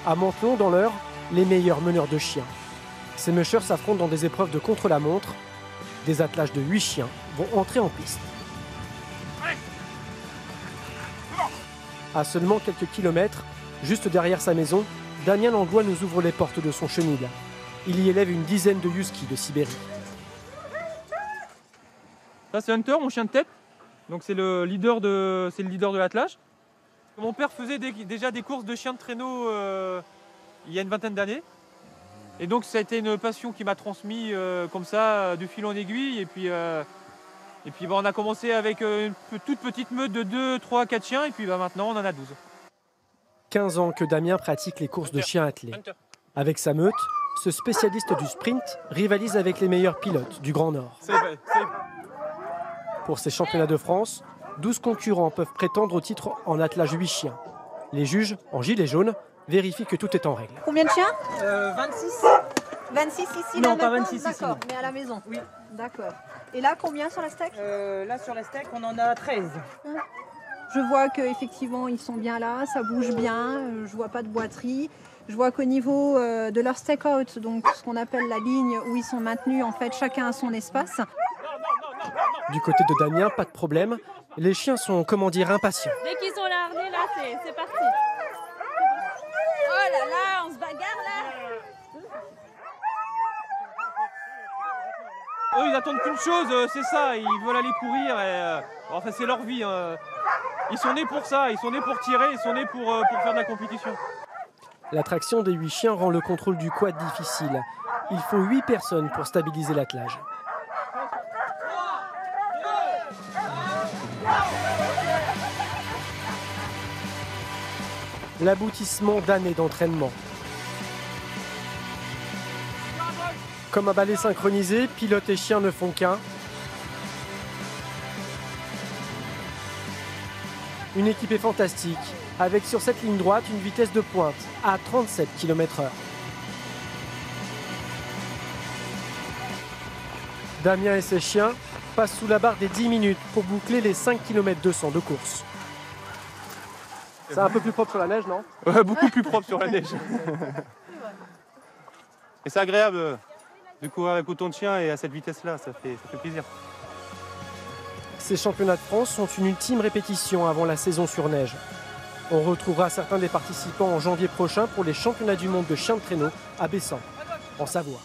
À Mantelon, dans l'Eure, les meilleurs meneurs de chiens. Ces mushers s'affrontent dans des épreuves de contre-la-montre. Des attelages de 8 chiens vont entrer en piste. À seulement quelques kilomètres, juste derrière sa maison, Damien Langlois nous ouvre les portes de son chenil. Il y élève une dizaine de huskies de Sibérie. Ça c'est Hunter, mon chien de tête. Donc c'est le leader de l'attelage. Mon père faisait déjà des courses de chiens de traîneau il y a une vingtaine d'années. Et donc ça a été une passion qui m'a transmis comme ça, de fil en aiguille. Et puis on a commencé avec une toute petite meute de 2, 3, 4 chiens. Et puis maintenant on en a 12. 15 ans que Damien pratique les courses de chiens attelés. Avec sa meute, ce spécialiste du sprint rivalise avec les meilleurs pilotes du Grand Nord. Pour ces championnats de France, 12 concurrents peuvent prétendre au titre en attelage 8 chiens. Les juges, en gilet jaune, vérifient que tout est en règle. Combien de chiens 26. 26 ici? Non, là, pas maintenant 26 ici. D'accord, mais à la maison? Oui. D'accord. Et là, combien sur la steak? Là, sur la steak, on en a 13. Je vois qu'effectivement, ils sont bien là, ça bouge bien, je vois pas de boiterie. Je vois qu'au niveau de leur stake-out, donc ce qu'on appelle la ligne où ils sont maintenus, en fait, chacun a son espace. Du côté de Damien, pas de problème. Les chiens sont, comment dire, impatients. Dès qu'ils ont la harnais, là, c'est parti. Oh là là, on se bagarre là. Eux, ils attendent qu'une chose, c'est ça. Ils veulent aller courir. Enfin, c'est leur vie. Ils sont nés pour ça. Ils sont nés pour tirer. Ils sont nés pour faire de la compétition. L'attraction des 8 chiens rend le contrôle du quad difficile. Il faut 8 personnes pour stabiliser l'attelage. L'aboutissement d'années d'entraînement. Comme un ballet synchronisé, pilote et chien ne font qu'un. Une équipe est fantastique, avec sur cette ligne droite une vitesse de pointe à 37 km/h. Damien et ses chiens passent sous la barre des 10 minutes pour boucler les 5 km 200 de course. C'est un peu plus propre sur la neige, non? Ouais, beaucoup plus propre sur la neige. Et c'est agréable de courir avec autant de chiens et à cette vitesse-là, ça fait plaisir. Ces championnats de France sont une ultime répétition avant la saison sur neige. On retrouvera certains des participants en janvier prochain pour les championnats du monde de chiens de traîneau à Bessan, en Savoie.